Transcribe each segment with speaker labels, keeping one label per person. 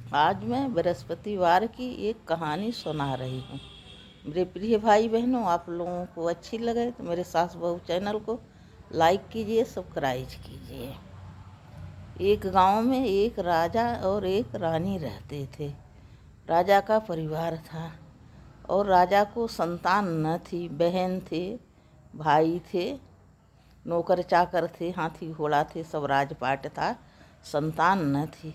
Speaker 1: आज मैं बृहस्पतिवार की एक कहानी सुना रही हूँ। मेरे प्रिय भाई बहनों, आप लोगों को अच्छी लगे तो मेरे सास बहू चैनल को लाइक कीजिए, सब्सक्राइब कीजिए। एक गांव में एक राजा और एक रानी रहते थे। राजा का परिवार था और राजा को संतान न थी। बहन थे, भाई थे, नौकर चाकर थे, हाथी घोड़ा थे, सब राजपाट था। संतान न थी।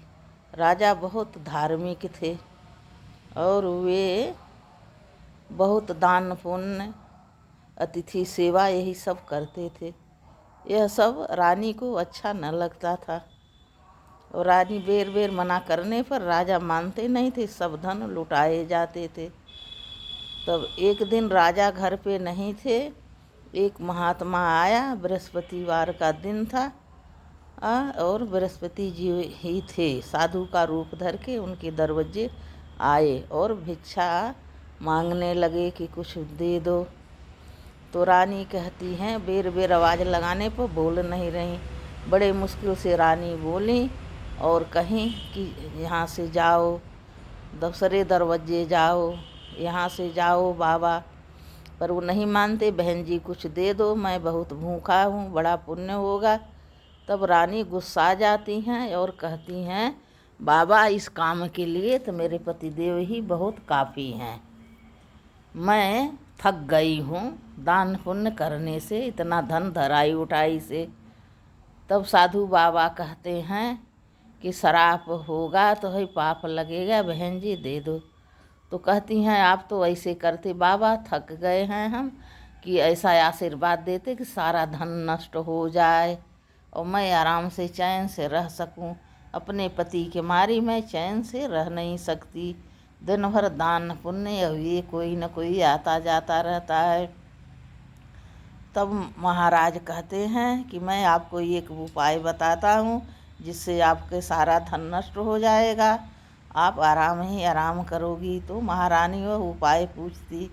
Speaker 1: राजा बहुत धार्मिक थे और वे बहुत दान पुण्य, अतिथि सेवा यही सब करते थे। यह सब रानी को अच्छा न लगता था और रानी बेर बेर मना करने पर राजा मानते नहीं थे। सब धन लुटाए जाते थे। तब एक दिन राजा घर पे नहीं थे। एक महात्मा आया। बृहस्पतिवार का दिन था और बृहस्पति जी ही थे। साधु का रूप धर के उनके दरवाजे आए और भिक्षा मांगने लगे कि कुछ दे दो। तो रानी कहती हैं, बेर बेर आवाज़ लगाने पर बोल नहीं रही। बड़े मुश्किल से रानी बोली और कहीं कि यहाँ से जाओ, दूसरे दरवाजे जाओ, यहाँ से जाओ बाबा। पर वो नहीं मानते। बहन जी कुछ दे दो, मैं बहुत भूखा हूँ, बड़ा पुण्य होगा। तब रानी गुस्सा जाती हैं और कहती हैं, बाबा इस काम के लिए तो मेरे पतिदेव ही बहुत काफ़ी हैं। मैं थक गई हूँ दान पुण्य करने से, इतना धन धराई उठाई से। तब साधु बाबा कहते हैं कि श्राप होगा तो है, पाप लगेगा, बहन जी दे दो। तो कहती हैं, आप तो ऐसे करते बाबा, थक गए हैं हम, कि ऐसा आशीर्वाद देते कि सारा धन नष्ट हो जाए और मैं आराम से चैन से रह सकूं। अपने पति के मारी मैं चैन से रह नहीं सकती। दिन भर दान पुण्य और ये कोई न कोई आता जाता रहता है। तब महाराज कहते हैं कि मैं आपको एक उपाय बताता हूँ जिससे आपके सारा धन नष्ट हो जाएगा, आप आराम ही आराम करोगी। तो महारानी वह उपाय पूछती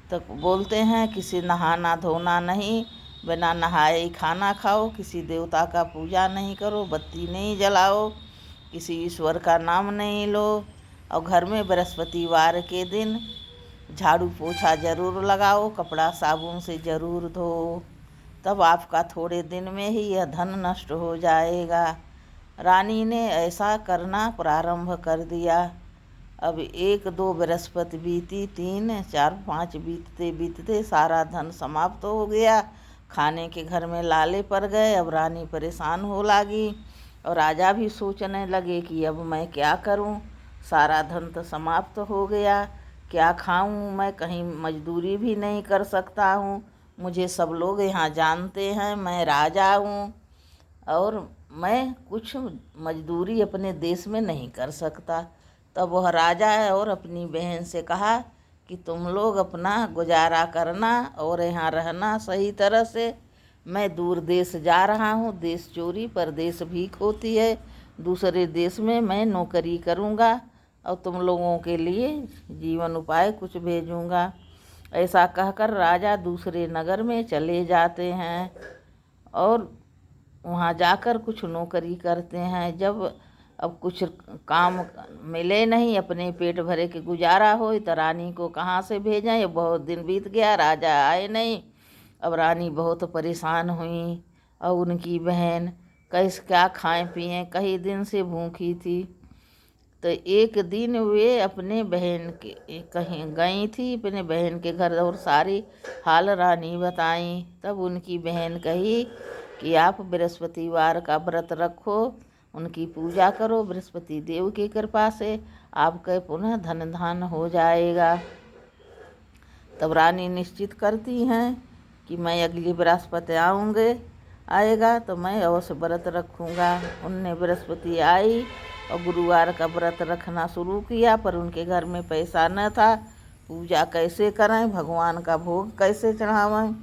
Speaker 1: तो बोलते हैं, किसी नहाना धोना नहीं, बिना नहाए ही खाना खाओ, किसी देवता का पूजा नहीं करो, बत्ती नहीं जलाओ, किसी ईश्वर का नाम नहीं लो और घर में बृहस्पतिवार के दिन झाड़ू पोछा ज़रूर लगाओ, कपड़ा साबुन से ज़रूर धो। तब आपका थोड़े दिन में ही यह धन नष्ट हो जाएगा। रानी ने ऐसा करना प्रारंभ कर दिया। अब 1-2 बृहस्पति बीती, 3, 4, 5 बीतते बीतते सारा धन समाप्त हो गया। खाने के घर में लाले पड़ गए। अब रानी परेशान हो लगी और राजा भी सोचने लगे कि अब मैं क्या करूं, सारा धन तो समाप्त हो गया, क्या खाऊं मैं, कहीं मजदूरी भी नहीं कर सकता हूं, मुझे सब लोग यहाँ जानते हैं, मैं राजा हूँ और मैं कुछ मजदूरी अपने देश में नहीं कर सकता। तब वह राजा है और अपनी बहन से कहा कि तुम लोग अपना गुजारा करना और यहाँ रहना सही तरह से। मैं दूर देश जा रहा हूँ, देश चोरी परदेश भीख होती है, दूसरे देश में मैं नौकरी करूँगा और तुम लोगों के लिए जीवन उपाय कुछ भेजूँगा। ऐसा कहकर राजा दूसरे नगर में चले जाते हैं और वहाँ जाकर कुछ नौकरी करते हैं। जब अब कुछ काम मिले नहीं, अपने पेट भरे के गुजारा हो, तो रानी को कहाँ से भेजें। बहुत दिन बीत गया, राजा आए नहीं। अब रानी बहुत परेशान हुई और उनकी बहन कैसे क्या खाएं पिएं, कई दिन से भूखी थी। तो एक दिन वे अपने बहन के कहीं गई थी, अपने बहन के घर, और सारी हाल रानी बताई। तब उनकी बहन कही कि आप बृहस्पतिवार का व्रत रखो, उनकी पूजा करो, बृहस्पति देव की कृपा से आपका पुनः धन धान हो जाएगा। तब रानी निश्चित करती हैं कि मैं अगली बृहस्पति आएगा तो मैं अवश्य व्रत रखूँगा। उनने बृहस्पति आई और गुरुवार का व्रत रखना शुरू किया, पर उनके घर में पैसा न था। पूजा कैसे करें, भगवान का भोग कैसे चढ़ावें।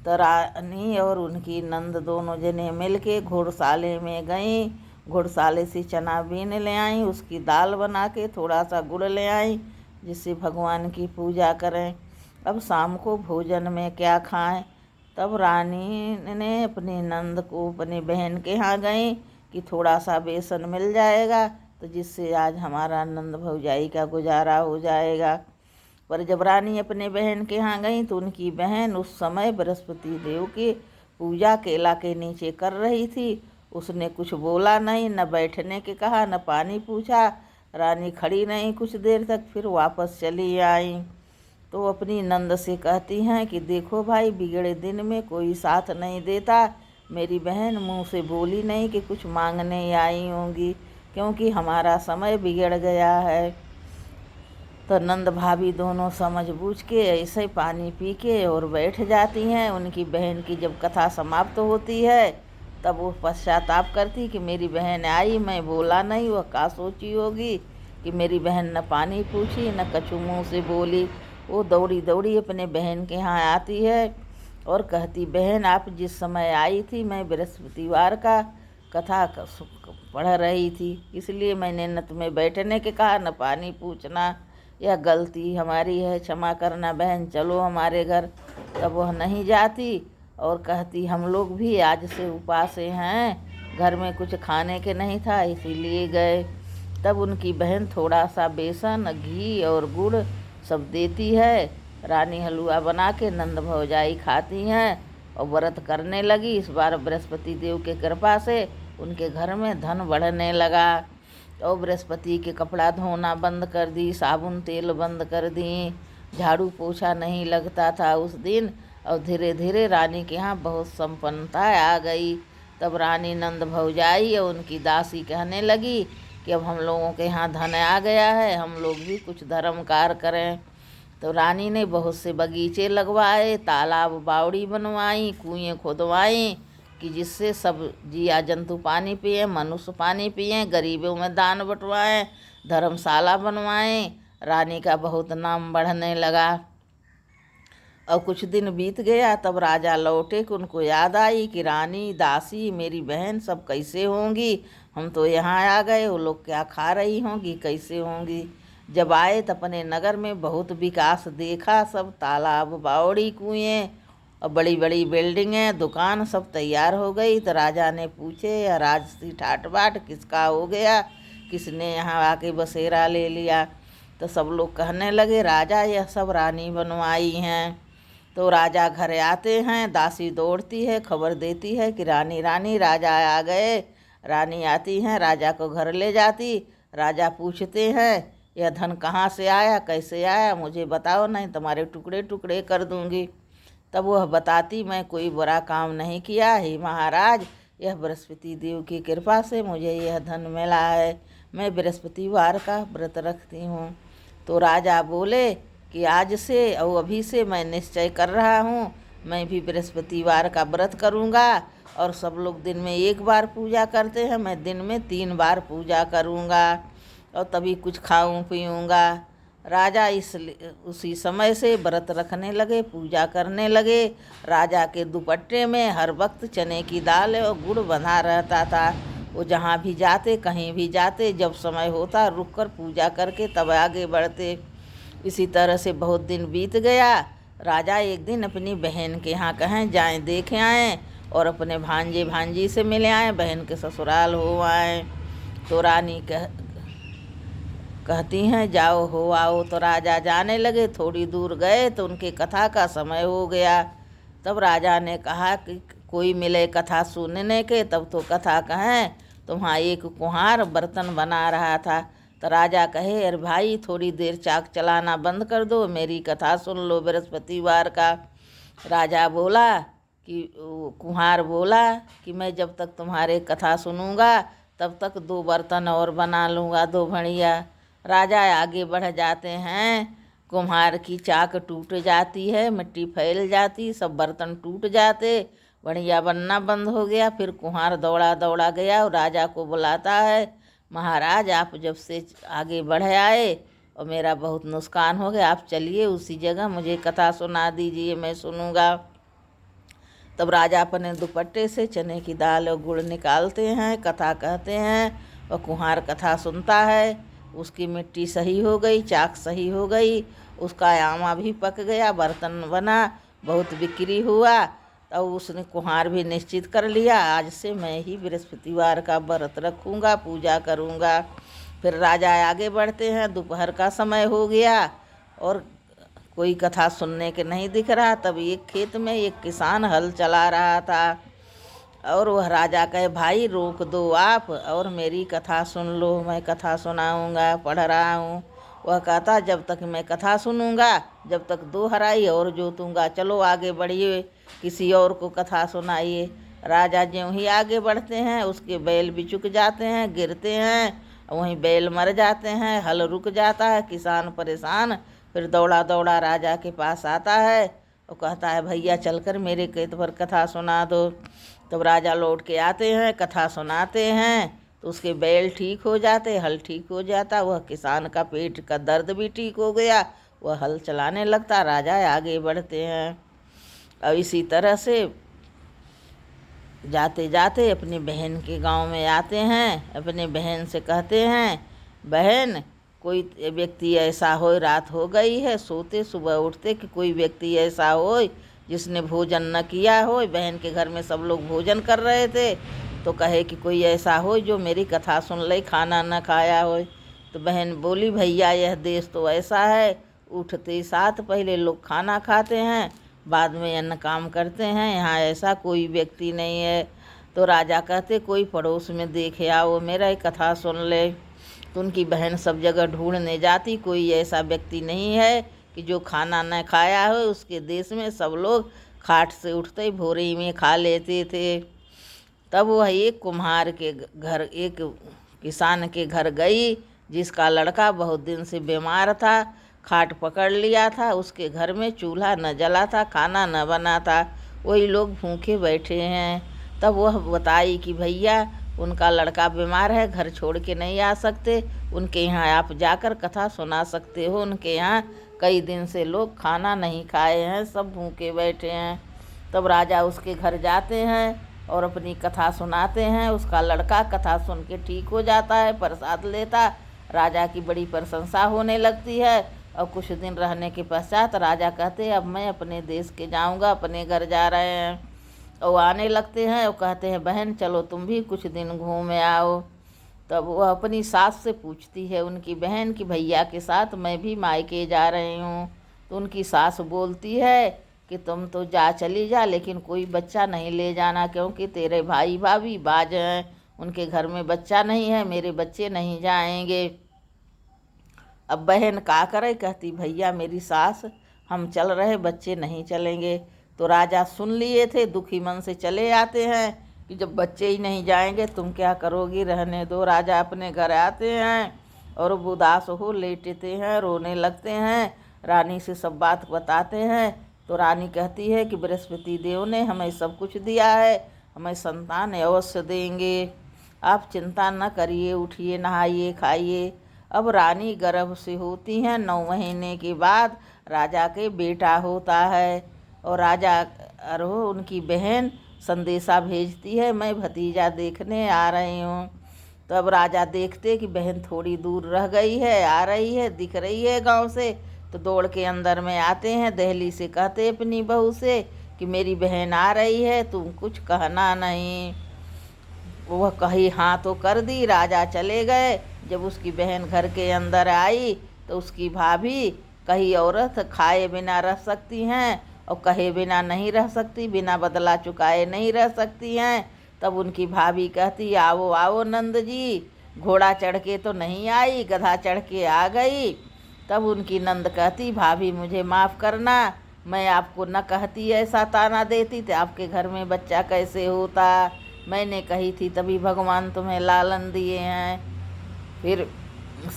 Speaker 1: तो रानी और उनकी नंद दोनों जने मिल के घोड़शाले में गई। घोड़शाले से चना बीन ले आई, उसकी दाल बना के थोड़ा सा गुड़ ले आई जिससे भगवान की पूजा करें। अब शाम को भोजन में क्या खाएं। तब रानी ने अपनी नंद को अपनी बहन के यहाँ गई कि थोड़ा सा बेसन मिल जाएगा तो जिससे आज हमारा नंद भौजाई का गुजारा हो जाएगा। पर जब रानी अपने बहन के यहाँ गई तो उनकी बहन उस समय बृहस्पति देव की पूजा केला के नीचे कर रही थी। उसने कुछ बोला नहीं, न बैठने के कहा, न पानी पूछा। रानी खड़ी नहीं कुछ देर तक, फिर वापस चली आई। तो अपनी नंद से कहती हैं कि देखो भाई, बिगड़े दिन में कोई साथ नहीं देता। मेरी बहन मुंह से बोली नहीं कि कुछ मांगने आई होंगी, क्योंकि हमारा समय बिगड़ गया है। तो नंद भाभी दोनों समझ बूझ के ऐसे पानी पी के और बैठ जाती हैं। उनकी बहन की जब कथा समाप्त होती है तब वो पश्चाताप करती कि मेरी बहन आई, मैं बोला नहीं, वह क्या सोची होगी कि मेरी बहन न पानी पूछी न कछु मुँह से बोली। वो दौड़ी दौड़ी अपने बहन के यहाँ आती है और कहती, बहन आप जिस समय आई थी मैं बृहस्पतिवार का कथा पढ़ रही थी, इसलिए मैंने न तुम्हें बैठने के कहा न पानी पूछना। यह गलती हमारी है, क्षमा करना बहन, चलो हमारे घर। तब वह नहीं जाती और कहती, हम लोग भी आज से उपासे हैं, घर में कुछ खाने के नहीं था इसीलिए गए। तब उनकी बहन थोड़ा सा बेसन, घी और गुड़ सब देती है। रानी हलवा बना के नंद भौजाई खाती हैं और व्रत करने लगी। इस बार बृहस्पति देव के कृपा से उनके घर में धन बढ़ने लगा। और बृहस्पति के कपड़ा धोना बंद कर दी, साबुन तेल बंद कर दी, झाड़ू पोछा नहीं लगता था उस दिन। और धीरे धीरे रानी के यहाँ बहुत संपन्नता आ गई। तब रानी नंद भौजाई और उनकी दासी कहने लगी कि अब हम लोगों के यहाँ धन आ गया है, हम लोग भी कुछ धर्म कार्य करें। तो रानी ने बहुत से बगीचे लगवाए, तालाब बावड़ी बनवाई, कुएँ खुदवाई कि जिससे सब जिया जंतु पानी पिए, मनुष्य पानी पिए, गरीबों में दान बंटवाएं, धर्मशाला बनवाएं। रानी का बहुत नाम बढ़ने लगा। और कुछ दिन बीत गया तब राजा लौटे कि उनको याद आई कि रानी, दासी, मेरी बहन सब कैसे होंगी। हम तो यहाँ आ गए, वो लोग क्या खा रही होंगी, कैसे होंगी। जब आए तो अपने नगर में बहुत विकास देखा, सब तालाब बावड़ी कुएँ और बड़ी बड़ी बिल्डिंगें, दुकान सब तैयार हो गई। तो राजा ने पूछे, राजसी ठाट बाट किसका हो गया, किसने यहाँ आके बसेरा ले लिया। तो सब लोग कहने लगे, राजा यह सब रानी बनवाई हैं। तो राजा घर आते हैं, दासी दौड़ती है, खबर देती है कि रानी रानी राजा आ गए। रानी आती हैं, राजा को घर ले जाती। राजा पूछते हैं, यह धन कहाँ से आया, कैसे आया, मुझे बताओ, नहीं तुम्हारे टुकड़े टुकड़े कर दूंगी। तब वह बताती, मैं कोई बुरा काम नहीं किया, हे महाराज, यह बृहस्पति देव की कृपा से मुझे यह धन मिला है, मैं बृहस्पतिवार का व्रत रखती हूँ। तो राजा बोले कि आज से और अभी से मैं निश्चय कर रहा हूँ, मैं भी बृहस्पतिवार का व्रत करूँगा। और सब लोग दिन में एक बार पूजा करते हैं, मैं दिन में 3 बार पूजा करूँगा और तभी कुछ खाऊं पीऊँगा। राजा उसी समय से व्रत रखने लगे, पूजा करने लगे। राजा के दुपट्टे में हर वक्त चने की दाल और गुड़ बंधा रहता था। वो जहाँ भी जाते, कहीं भी जाते, जब समय होता रुक कर पूजा करके तब आगे बढ़ते। इसी तरह से बहुत दिन बीत गया। राजा एक दिन अपनी बहन के यहाँ कहें जाएं, देख आएँ और अपने भांजे भांजी से मिले आएँ, बहन के ससुराल हो आएँ। तो रानी कहती हैं, जाओ हो आओ। तो राजा जाने लगे। थोड़ी दूर गए तो उनके कथा का समय हो गया। तब राजा ने कहा कि कोई मिले कथा सुनने के, तब तो कथा कहें। तो वहाँ एक कुम्हार बर्तन बना रहा था। तो राजा कहे, अरे भाई थोड़ी देर चाक चलाना बंद कर दो, मेरी कथा सुन लो बृहस्पतिवार का। राजा बोला कि कुम्हार बोला कि मैं जब तक तुम्हारे कथा सुनूंगा तब तक 2 बर्तन और बना लूँगा, 2 भड़िया। राजा आगे बढ़ जाते हैं, कुम्हार की चाक टूट जाती है, मिट्टी फैल जाती, सब बर्तन टूट जाते, बढ़िया बनना बंद हो गया। फिर कुम्हार दौड़ा दौड़ा गया और राजा को बुलाता है, महाराज आप जब से आगे बढ़े आए और मेरा बहुत नुकसान हो गया, आप चलिए उसी जगह मुझे कथा सुना दीजिए, मैं सुनूंगा। तब राजा अपने दुपट्टे से चने की दाल और गुड़ निकालते हैं, कथा कहते हैं और कुम्हार कथा सुनता है। उसकी मिट्टी सही हो गई, चाक सही हो गई, उसका आमा भी पक गया, बर्तन बना, बहुत बिक्री हुआ। तब उसने कुम्हार भी निश्चित कर लिया, आज से मैं ही बृहस्पतिवार का व्रत रखूँगा, पूजा करूँगा। फिर राजा आगे बढ़ते हैं। दोपहर का समय हो गया और कोई कथा सुनने के नहीं दिख रहा। तब एक खेत में एक किसान हल चला रहा था और वह राजा कहे, भाई रोक दो आप और मेरी कथा सुन लो, मैं कथा सुनाऊंगा, पढ़ रहा हूँ। वह कहता, जब तक मैं कथा सुनूंगा जब तक 2 हराई और जोतूंगा, चलो आगे बढ़िए, किसी और को कथा सुनाइए। राजा ज्यों ही आगे बढ़ते हैं उसके बैल भी चुक जाते हैं, गिरते हैं, वहीं बैल मर जाते हैं, हल रुक जाता है। किसान परेशान फिर दौड़ा दौड़ा राजा के पास आता है और कहता है, भैया चलकर मेरे खेत पर कथा सुना दो। तब राजा लौट के आते हैं, कथा सुनाते हैं तो उसके बैल ठीक हो जाते, हल ठीक हो जाता, वह किसान का पेट का दर्द भी ठीक हो गया, वह हल चलाने लगता। राजा आगे बढ़ते हैं। अब इसी तरह से जाते जाते अपनी बहन के गांव में आते हैं। अपनी बहन से कहते हैं, बहन कोई व्यक्ति ऐसा हो, रात हो गई है, सोते सुबह उठते कि कोई व्यक्ति ऐसा हो जिसने भोजन न किया हो। बहन के घर में सब लोग भोजन कर रहे थे तो कहे कि कोई ऐसा हो जो मेरी कथा सुन ले, खाना न खाया हो। तो बहन बोली, भैया यह देश तो ऐसा है, उठते साथ पहले लोग खाना खाते हैं, बाद में अन्न काम करते हैं, यहाँ ऐसा कोई व्यक्ति नहीं है। तो राजा कहते, कोई पड़ोस में देखे आओ, मेरा एक कथा सुन ले। तो उनकी बहन सब जगह ढूंढने जाती, कोई ऐसा व्यक्ति नहीं है कि जो खाना न खाया हो। उसके देश में सब लोग खाट से उठते ही भोरे में खा लेते थे। तब वह एक कुम्हार के घर, एक किसान के घर गई जिसका लड़का बहुत दिन से बीमार था, खाट पकड़ लिया था, उसके घर में चूल्हा न जला था, खाना न बना था, वही लोग भूखे बैठे हैं। तब वह बताई कि भैया उनका लड़का बीमार है, घर छोड़ के नहीं आ सकते, उनके यहाँ आप जाकर कथा सुना सकते हो, उनके यहाँ कई दिन से लोग खाना नहीं खाए हैं, सब भूखे बैठे हैं। तब राजा उसके घर जाते हैं और अपनी कथा सुनाते हैं। उसका लड़का कथा सुन के ठीक हो जाता है, प्रसाद लेता, राजा की बड़ी प्रशंसा होने लगती है। और कुछ दिन रहने के पश्चात राजा कहते, अब मैं अपने देश के जाऊंगा, अपने घर जा रहे हैं। और आने लगते हैं और कहते हैं, बहन चलो तुम भी कुछ दिन घूम आओ। तब वह अपनी सास से पूछती है उनकी बहन कि भैया के साथ मैं भी मायके जा रही हूँ। तो उनकी सास बोलती है कि तुम तो जा चली जा, लेकिन कोई बच्चा नहीं ले जाना, क्योंकि तेरे भाई भाभी बाज हैं, उनके घर में बच्चा नहीं है, मेरे बच्चे नहीं जाएंगे। अब बहन का करे, कहती भैया मेरी सास, हम चल रहे, बच्चे नहीं चलेंगे। तो राजा सुन लिए थे, दुखी मन से चले आते हैं कि जब बच्चे ही नहीं जाएंगे तुम क्या करोगी, रहने दो। राजा अपने घर आते हैं और उदास हो लेटते हैं, रोने लगते हैं, रानी से सब बात बताते हैं। तो रानी कहती है कि बृहस्पति देव ने हमें सब कुछ दिया है, हमें संतान अवश्य देंगे, आप चिंता न करिए, उठिए, नहाइए, खाइए। अब रानी गर्भ से होती हैं, 9 महीने के बाद राजा के बेटा होता है। और राजा अरो उनकी बहन संदेशा भेजती है, मैं भतीजा देखने आ रही हूँ। तो अब राजा देखते कि बहन थोड़ी दूर रह गई है, आ रही है, दिख रही है गांव से, तो दौड़ के अंदर में आते हैं। दहली से कहते अपनी बहू से कि मेरी बहन आ रही है, तुम कुछ कहना नहीं। वह कही हाँ तो कर दी, राजा चले गए। जब उसकी बहन घर के अंदर आई तो उसकी भाभी, कही औरत खाए बिना रह सकती हैं और कहे बिना नहीं रह सकती, बिना बदला चुकाए नहीं रह सकती हैं। तब उनकी भाभी कहती, आओ आओ नंद जी, घोड़ा चढ़ के तो नहीं आई, गधा चढ़ के आ गई। तब उनकी नंद कहती, भाभी मुझे माफ़ करना, मैं आपको न कहती, ऐसा ताना देती तो आपके घर में बच्चा कैसे होता, मैंने कही थी तभी भगवान तुम्हें लालन दिए हैं। फिर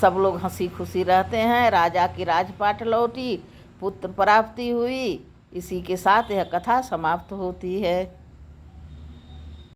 Speaker 1: सब लोग हंसी खुशी रहते हैं। राजा की राजपाट लौटी, पुत्र प्राप्ति हुई। इसी के साथ यह कथा समाप्त होती है।